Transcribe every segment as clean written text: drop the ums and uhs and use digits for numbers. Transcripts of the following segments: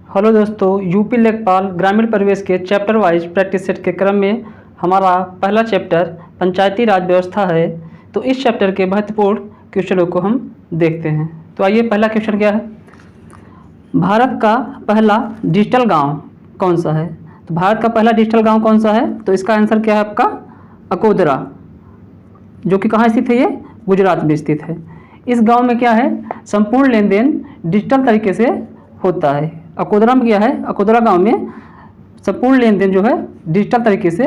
Hello दोस्तों, UP लेखपाल ग्रामीण परिवेश के चैप्टर वाइज प्रैक्टिस सेट के क्रम में हमारा पहला चैप्टर पंचायती राज व्यवस्था है। तो इस चैप्टर के महत्वपूर्ण क्वेश्चनों को हम देखते हैं। तो आइए, पहला क्वेश्चन क्या है? भारत का पहला डिजिटल गांव कौन सा है? तो भारत का पहला डिजिटल गांव कौन सा है? तो इसका आंसर क्या है आपका? अकोदरा, जो कि कहाँ स्थित है? ये गुजरात में स्थित है। इस गांव में क्या है? संपूर्ण लेन देन डिजिटल तरीके से होता है। अकोदरा में क्या है? अकोदरा गांव में संपूर्ण लेन देन जो है डिजिटल तरीके से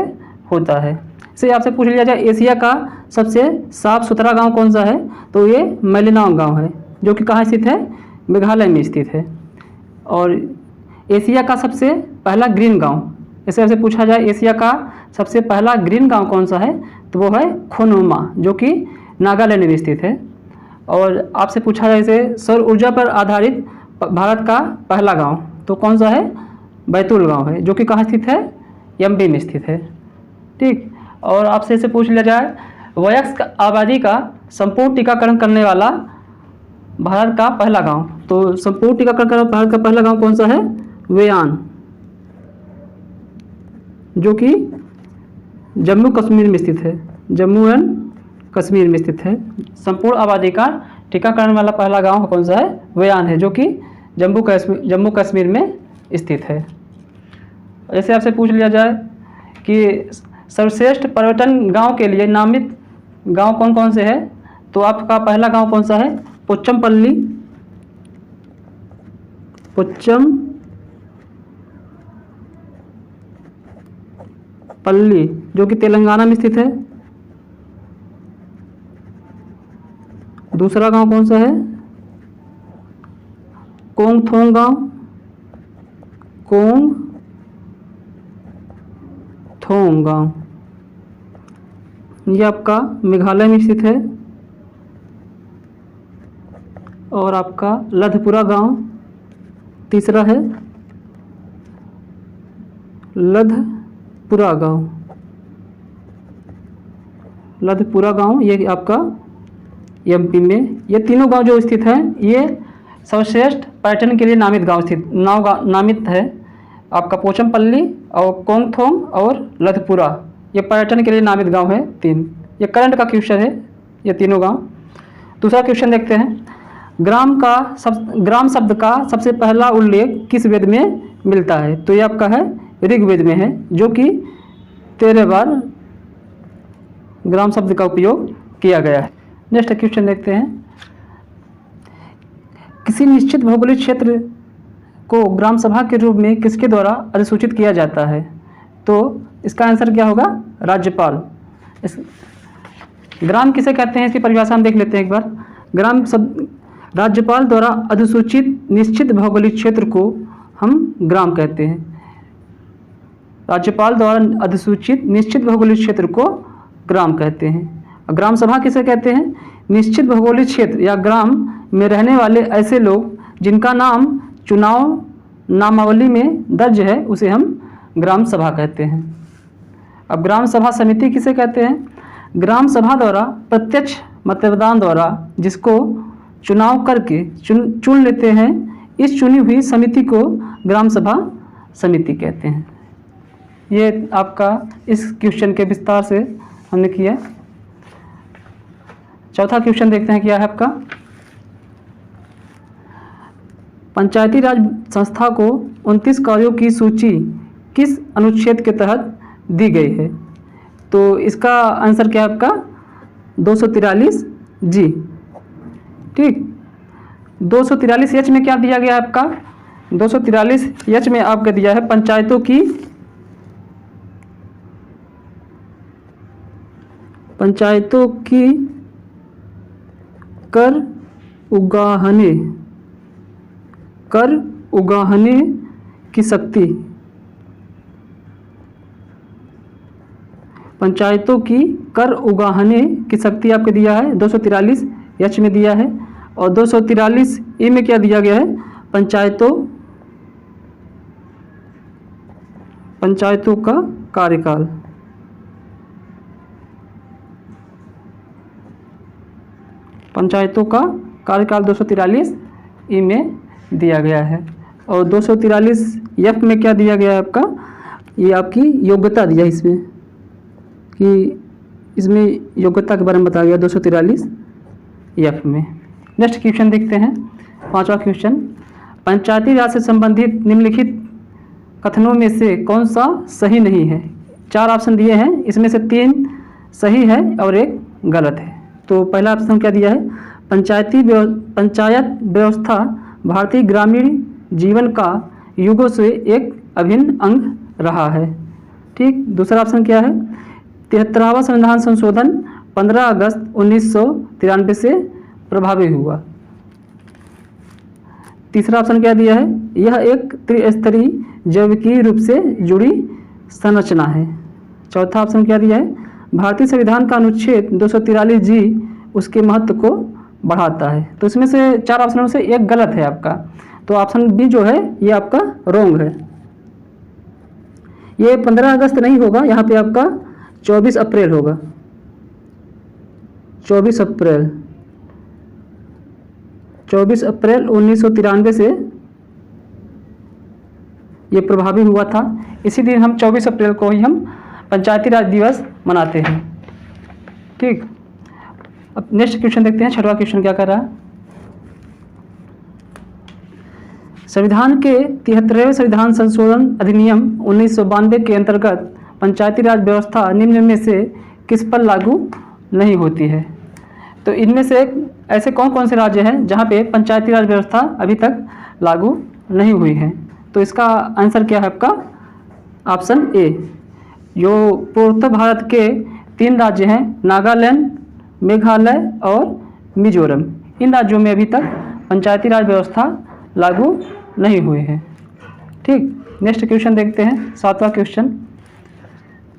होता है। इसे आपसे पूछ लिया जाए एशिया का सबसे साफ सुथरा गांव कौन सा है? तो ये मैलिनाउ गांव है, जो कि कहाँ स्थित है? मेघालय में स्थित है। और एशिया का सबसे पहला ग्रीन गांव, इसे आपसे पूछा जाए एशिया का सबसे पहला ग्रीन गांव कौन सा है? तो वो है खोनुमा, जो कि नागालैंड में स्थित है। और आपसे पूछा जाए इसे सौर ऊर्जा पर आधारित भारत का पहला गांव, तो कौन सा है? बैतूल गांव है, जो कि कहाँ स्थित है? एमपी में स्थित है। ठीक। और आपसे इसे पूछ लिया जाए वयस्क आबादी का संपूर्ण टीकाकरण करने वाला भारत का पहला गांव, तो संपूर्ण टीकाकरण करने वाला भारत का पहला गांव कौन सा है? वेयान, जो कि जम्मू कश्मीर में स्थित है। जम्मू एंड कश्मीर में स्थित है। संपूर्ण आबादी का टीकाकरण वाला पहला गांव कौन सा है? वेयान है, जो कि जम्मू कश्मीर में स्थित है। ऐसे आपसे पूछ लिया जाए कि सर्वश्रेष्ठ पर्यटन गांव के लिए नामित गांव कौन कौन से है? तो आपका पहला गांव कौन सा है? पोचमपल्ली, जो कि तेलंगाना में स्थित है। दूसरा गांव कौन सा है? कोंगथोंग गांव, ये आपका मेघालय में स्थित है। और आपका लधपुरा गांव तीसरा है। लधपुरा गांव ये आपका एमपी में। ये तीनों गांव जो स्थित हैं ये सर्वश्रेष्ठ पर्यटन के लिए नामित है। आपका पोचमपल्ली और कोंगथोंग और लधपुरा, ये पर्यटन के लिए नामित गांव है तीन। ये करंट का क्वेश्चन है, ये तीनों गांव। दूसरा क्वेश्चन देखते हैं। ग्राम शब्द का सबसे पहला उल्लेख किस वेद में मिलता है? तो ये आपका है ऋग्वेद में है, जो कि 13 बार ग्राम शब्द का उपयोग किया गया है। नेक्स्ट क्वेश्चन देखते हैं। किसी निश्चित भौगोलिक क्षेत्र को ग्राम सभा के रूप में किसके द्वारा अधिसूचित किया जाता है? तो इसका आंसर क्या होगा? राज्यपाल। ग्राम किसे कहते हैं, इसकी परिभाषा हम देख लेते हैं एक बार। राज्यपाल द्वारा अधिसूचित निश्चित भौगोलिक क्षेत्र को हम ग्राम कहते हैं। राज्यपाल द्वारा अधिसूचित निश्चित भौगोलिक क्षेत्र को ग्राम कहते हैं। ग्राम सभा किसे कहते हैं? निश्चित भौगोलिक क्षेत्र या ग्राम में रहने वाले ऐसे लोग जिनका नाम चुनाव नामावली में दर्ज है, उसे हम ग्राम सभा कहते हैं। अब ग्राम सभा समिति किसे कहते हैं? ग्राम सभा द्वारा प्रत्यक्ष मतदान द्वारा जिसको चुनाव करके चुन लेते हैं, इस चुनी हुई समिति को ग्राम सभा समिति कहते हैं। ये आपका इस क्वेश्चन के विस्तार से हमने किया। चौथा क्वेश्चन देखते हैं क्या है आपका। पंचायती राज संस्था को 29 कार्यों की सूची किस अनुच्छेद के तहत दी गई है? तो इसका आंसर क्या है आपका? 243 जी। ठीक। 243 एच में क्या दिया गया है आपका? 243 एच में आपका दिया है पंचायतों की कर उगाहने की शक्ति। पंचायतों की कर उगाहने की शक्ति आपको दिया है 243 एच में दिया है। और 243 ए में क्या दिया गया है? पंचायतों का कार्यकाल। पंचायतों का कार्यकाल 243 ई में दिया गया है। और 243 एफ में क्या दिया गया है आपका, ये आपकी योग्यता दिया है इसमें, कि इसमें योग्यता के बारे में बताया गया 243 एफ में। नेक्स्ट क्वेश्चन देखते हैं, 5वां क्वेश्चन, पंचायती राज से संबंधित निम्नलिखित कथनों में से कौन सा सही नहीं है। 4 ऑप्शन दिए हैं, इसमें से 3 सही है और 1 गलत है। तो पहला ऑप्शन क्या दिया है, पंचायत व्यवस्था भारतीय ग्रामीण जीवन का युगों से एक अभिन्न अंग रहा है। ठीक। दूसरा ऑप्शन क्या है, 73वां संविधान संशोधन 15 अगस्त 1993 से प्रभावी हुआ। तीसरा ऑप्शन क्या दिया है, यह एक त्रिस्तरीय जैविकीय रूप से जुड़ी संरचना है। चौथा ऑप्शन क्या दिया है, भारतीय संविधान का अनुच्छेद 243 जी उसके महत्व को बढ़ाता है। तो इसमें से 4 ऑप्शनों से 1 गलत है आपका, तो ऑप्शन बी जो है ये आपका रॉन्ग है। ये 15 अगस्त नहीं होगा, यहाँ पे आपका 24 अप्रैल होगा। 24 अप्रैल 1993 से ये प्रभावी हुआ था। इसी दिन हम 24 अप्रैल को ही हम पंचायती राज दिवस मनाते हैं। ठीक। अब नेक्स्ट क्वेश्चन देखते हैं, 6वां क्वेश्चन क्या कर रहा है। संविधान के 73वें संविधान संशोधन अधिनियम 1992 के अंतर्गत पंचायती राज व्यवस्था निम्न में से किस पर लागू नहीं होती है। तो इनमें से ऐसे कौन कौन से राज्य हैं जहां पे पंचायती राज व्यवस्था अभी तक लागू नहीं हुई है। तो इसका आंसर क्या है आपका, ऑप्शन ए। जो पूर्वोत्तर भारत के 3 राज्य हैं, नागालैंड, मेघालय और मिजोरम, इन राज्यों में अभी तक पंचायती राज व्यवस्था लागू नहीं हुए हैं। ठीक। नेक्स्ट क्वेश्चन देखते हैं, 7वां क्वेश्चन,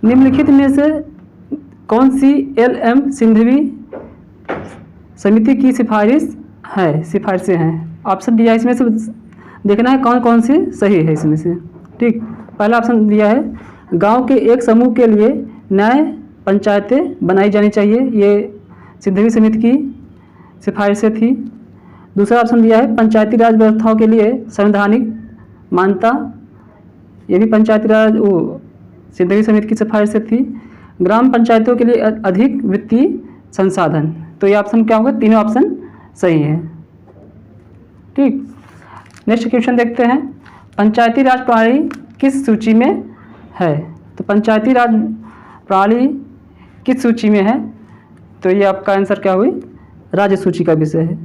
निम्नलिखित में से कौन सी LM सिंघवी समिति की सिफारिशें हैं। ऑप्शन दिया है, इसमें से देखना है कौन कौन सी सही है इसमें से। ठीक। पहला ऑप्शन दिया है, गांव के एक समूह के लिए न्याय पंचायतें बनाई जानी चाहिए, ये सिंघवी समिति की सिफारिशें थी। दूसरा ऑप्शन दिया है, पंचायती राज व्यवस्थाओं के लिए संवैधानिक मान्यता, ये भी पंचायती राज सिंघवी समिति की सिफारिशें थी। ग्राम पंचायतों के लिए अधिक वित्तीय संसाधन, तो ये ऑप्शन क्या होगा, तीनों ऑप्शन सही है। ठीक। नेक्स्ट क्वेश्चन देखते हैं, पंचायती राज प्रणाली किस सूची में है। तो पंचायती राज प्रणाली किस सूची में है, तो ये आपका आंसर क्या हुई, राज्य सूची का विषय है।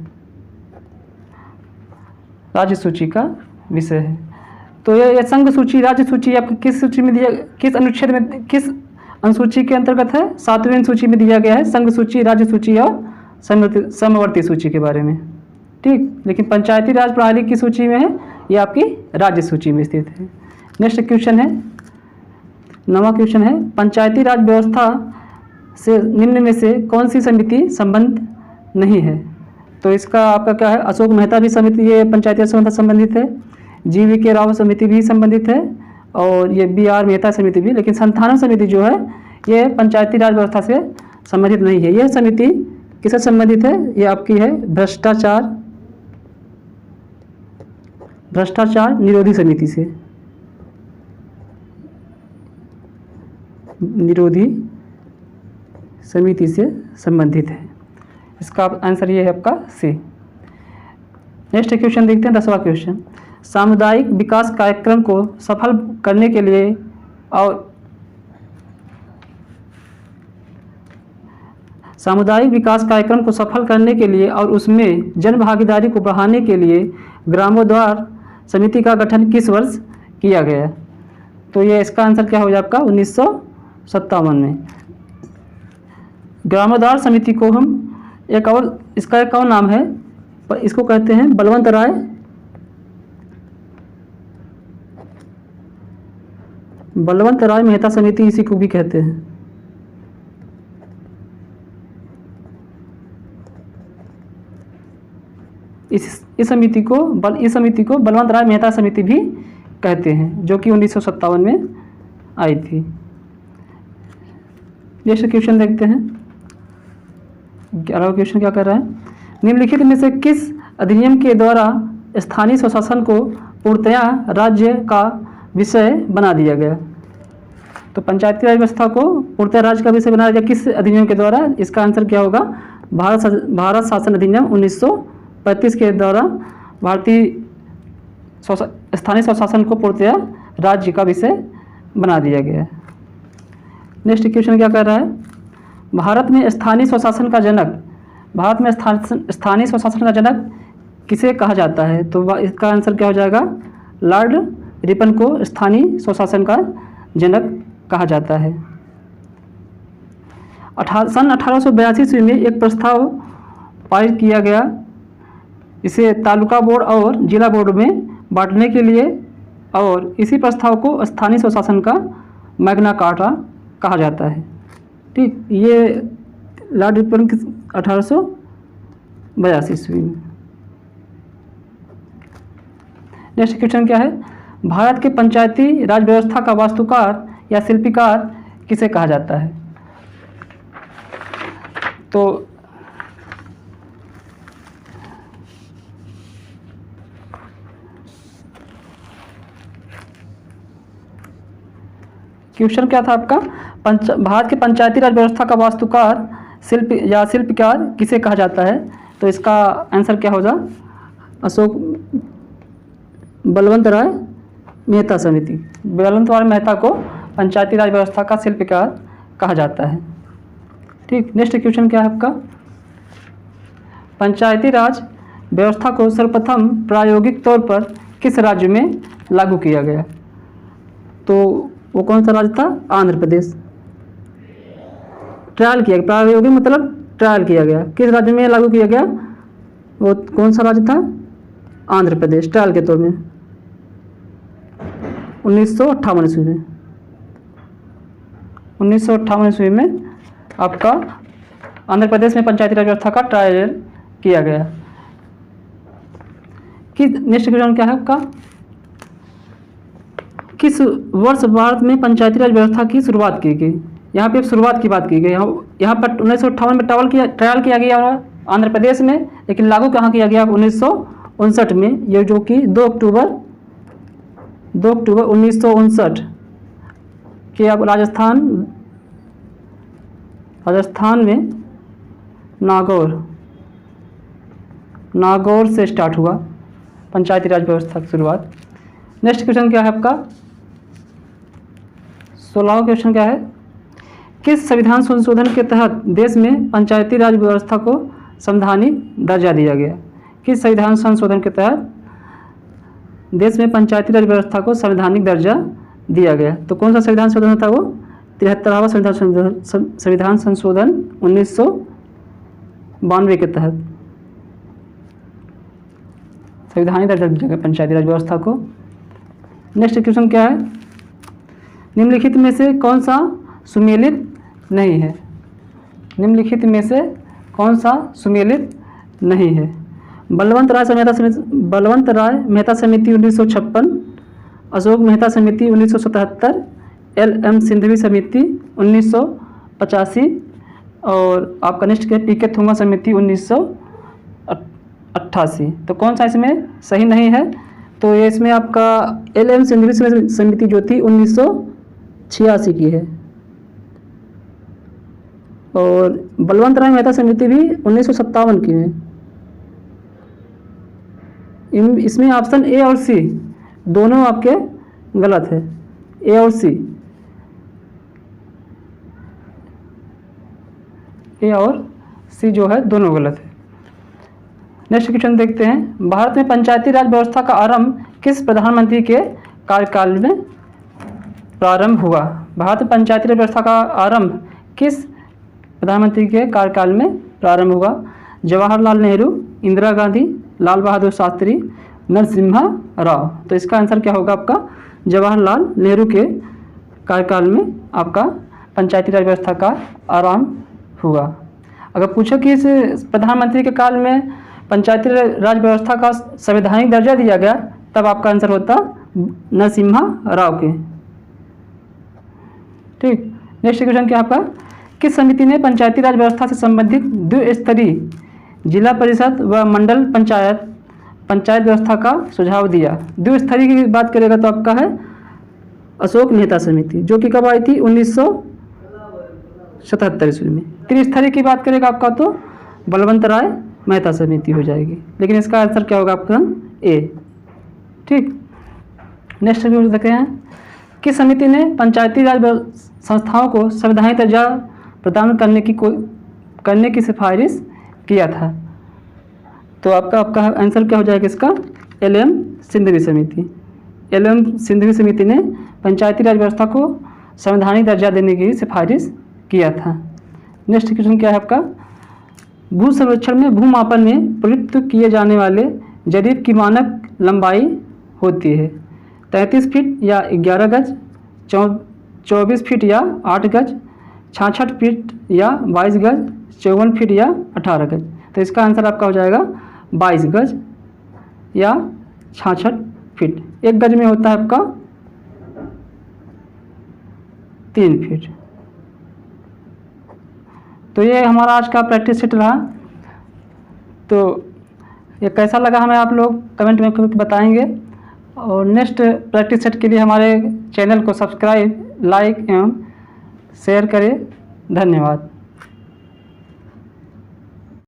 राज्य सूची का विषय है। तो ये संघ सूची, राज्य सूची आपको किस सूची में दिया, किस अनुच्छेद में, किस अनुसूची के अंतर्गत है, 7वीं सूची में दिया गया है संघ सूची, राज्य सूची और समवर्ती सूची के बारे में। ठीक। लेकिन पंचायती राज प्रणाली की सूची में है, ये आपकी राज्य सूची में स्थित है। नेक्स्ट क्वेश्चन है, 9वां क्वेश्चन है, पंचायती राज व्यवस्था से निम्न में से कौन सी समिति संबंध नहीं है। तो इसका आपका क्या है, अशोक मेहता भी समिति ये पंचायती राज संबंध संबंधित है, GV राव समिति भी संबंधित है, और ये BR मेहता समिति भी। लेकिन संथानम समिति जो है ये पंचायती राज व्यवस्था से संबंधित नहीं है। यह समिति किससे संबंधित है, ये आपकी है भ्रष्टाचार निरोधी समिति से, संबंधित है। इसका आंसर ये है आपका सी। नेक्स्ट क्वेश्चन देखते हैं, 10वां क्वेश्चन, सामुदायिक विकास कार्यक्रम को सफल करने के लिए और सामुदायिक विकास कार्यक्रम को सफल करने के लिए और उसमें जन भागीदारी को बढ़ाने के लिए ग्रामोद्धार समिति का गठन किस वर्ष किया गया। तो ये इसका आंसर क्या हो जाए आपका, 1957 में। ग्रामोद्धार समिति को हम एक और, इसका एक और नाम है, इसको कहते हैं बलवंत राय मेहता समिति, इसी को भी कहते हैं। इस समिति को बलवंत राय मेहता समिति भी कहते हैं, जो कि 1957 में आई थी। नेक्स्ट क्वेश्चन देखते हैं, 11वां क्वेश्चन क्या कर रहा है, निम्नलिखित में से किस अधिनियम के द्वारा स्थानीय स्वशासन को पूर्णतया राज्य का विषय बना दिया गया। तो पंचायती राज व्यवस्था को पूर्णतया राज्य का विषय बनाया गया किस अधिनियम के द्वारा? इसका आंसर क्या होगा? भारत शासन अधिनियम 1935 के द्वारा भारतीय स्थानीय स्वशासन को पूर्णतया राज्य का विषय बना दिया गया है। नेक्स्ट क्वेश्चन क्या कर रहा है? भारत में स्थानीय स्वशासन का जनक किसे कहा जाता है? तो इसका आंसर क्या हो जाएगा? लॉर्ड रिपन को स्थानीय स्वशासन का जनक कहा जाता है। सन 1882 ईस्वी में एक प्रस्ताव पारित किया गया, इसे तालुका बोर्ड और जिला बोर्ड में बांटने के लिए, और इसी प्रस्ताव को स्थानीय स्वशासन का मैग्ना कार्टा कहा जाता है। ठीक, ये लॉर्ड रिपन 1882 ईस्वी में। नेक्स्ट क्वेश्चन क्या है? भारत के पंचायती राज व्यवस्था का वास्तुकार या शिल्पकार किसे कहा जाता है? तो क्वेश्चन क्या था आपका? भारत के पंचायती राज व्यवस्था का वास्तुकार शिल्पकार किसे कहा जाता है? तो इसका आंसर क्या होगा? अशोक बलवंत राय मेहता समिति। बलवंत राय मेहता को पंचायती राज व्यवस्था का शिल्पकार कहा जाता है। ठीक, नेक्स्ट क्वेश्चन क्या है आपका? पंचायती राज व्यवस्था को सर्वप्रथम प्रायोगिक तौर पर किस राज्य में लागू किया गया? तो वो कौन सा राज्य था? आंध्र प्रदेश। ट्रायल किया गया, प्रायोगिक मतलब ट्रायल किया गया। किस राज्य में लागू किया गया? वो कौन सा राज्य था? आंध्र प्रदेश, ट्रायल के तौर में 1958 ईस्वी में। 1958 ईस्वी में आपका आंध्र प्रदेश में पंचायती राज व्यवस्था का ट्रायल किया गया। नेक्स्ट क्वेश्चन क्या है आपका? किस वर्ष भारत में पंचायती राज व्यवस्था की शुरुआत की गई? यहाँ पे शुरुआत की बात की गई। यहाँ पर 1958 में ट्रायल किया गया आंध्र प्रदेश में, लेकिन लागू कहाँ किया गया? 1959 में, ये जो कि 2 अक्टूबर 1959 के अब राजस्थान में नागौर से स्टार्ट हुआ पंचायती राज व्यवस्था की शुरुआत। नेक्स्ट क्वेश्चन क्या है आपका? 16वां क्वेश्चन क्या है? किस संविधान संशोधन के तहत देश में पंचायती राज व्यवस्था को संवैधानिक दर्जा दिया गया? किस संविधान संशोधन के तहत देश में पंचायती राज व्यवस्था को संवैधानिक दर्जा दिया गया? तो कौन सा संविधान संशोधन था वो? 73वां संविधान संशोधन 1992 के तहत संवैधानिक दर्जा दिया गया पंचायती राज व्यवस्था को। नेक्स्ट क्वेश्चन क्या है? निम्नलिखित में से कौन सा सुमेलित नहीं है? निम्नलिखित में से कौन सा सुमेलित नहीं है? बलवंत राय मेहता समिति 1956, अशोक मेहता समिति 1977, LM सिंघवी समिति 1985 और आपका नेक्स्ट क्या? PK थोंगा समिति 1988। तो कौन सा इसमें सही नहीं है? तो ये इसमें आपका LM सिंघवी समिति जो थी 1986 की है, और बलवंत राय मेहता समिति भी 1957 की है। इसमें ऑप्शन A और C दोनों आपके गलत है। A और C, A और C जो है दोनों गलत है। नेक्स्ट क्वेश्चन देखते हैं। भारत में पंचायती राज व्यवस्था का आरंभ किस प्रधानमंत्री के कार्यकाल में प्रारंभ हुआ? भारत में पंचायती राज व्यवस्था का आरंभ किस प्रधानमंत्री के कार्यकाल में प्रारंभ हुआ? जवाहरलाल नेहरू, इंदिरा गांधी, लाल बहादुर शास्त्री, नरसिम्हा राव। तो इसका आंसर क्या होगा आपका? जवाहरलाल नेहरू के कार्यकाल में आपका पंचायती राज व्यवस्था का आरंभ हुआ। अगर पूछो कि इस प्रधानमंत्री के काल में पंचायती राज व्यवस्था का संवैधानिक दर्जा दिया गया, तब आपका आंसर होता नरसिम्हा राव के। ठीक, नेक्स्ट क्वेश्चन क्या आपका? किस समिति ने पंचायती राज व्यवस्था से संबंधित द्विस्तरीय जिला परिषद व मंडल पंचायत पंचायत व्यवस्था का सुझाव दिया। द्विस्तरीय की बात करेगा तो आपका है अशोक मेहता समिति, जो कि कब आई थी 1977 ईस्वी में। त्रिस्तरीय की बात करेगा आपका तो बलवंत राय मेहता समिति हो जाएगी, लेकिन इसका आंसर क्या होगा आपका ए। ठीक, नेक्स्ट भी देखते हैं। किस समिति ने पंचायती राज संस्थाओं को संवैधानिक दर्जा प्रदान करने की सिफारिश किया था? तो आपका आंसर क्या हो जाएगा इसका? एल.एम. सिंघवी समिति। एल.एम. सिंघवी समिति ने पंचायती राज व्यवस्था को संवैधानिक दर्जा देने की सिफारिश किया था। नेक्स्ट क्वेश्चन क्या है आपका? भू सर्वेक्षण में भूमापन में प्रयुक्त किए जाने वाले जरीब की मानक लंबाई होती है 33 फीट या 11 गज, 24 फीट या 8 गज, 66 फीट या 22 गज, 54 फीट या 18 गज। तो इसका आंसर आपका हो जाएगा 22 गज या 66 फीट। 1 गज में होता है आपका 3 फीट। तो ये हमारा आज का प्रैक्टिस सेट रहा। तो ये कैसा लगा हमें आप लोग कमेंट में बताएंगे, और नेक्स्ट प्रैक्टिस सेट के लिए हमारे चैनल को सब्सक्राइब, लाइक एवं शेयर करें। धन्यवाद।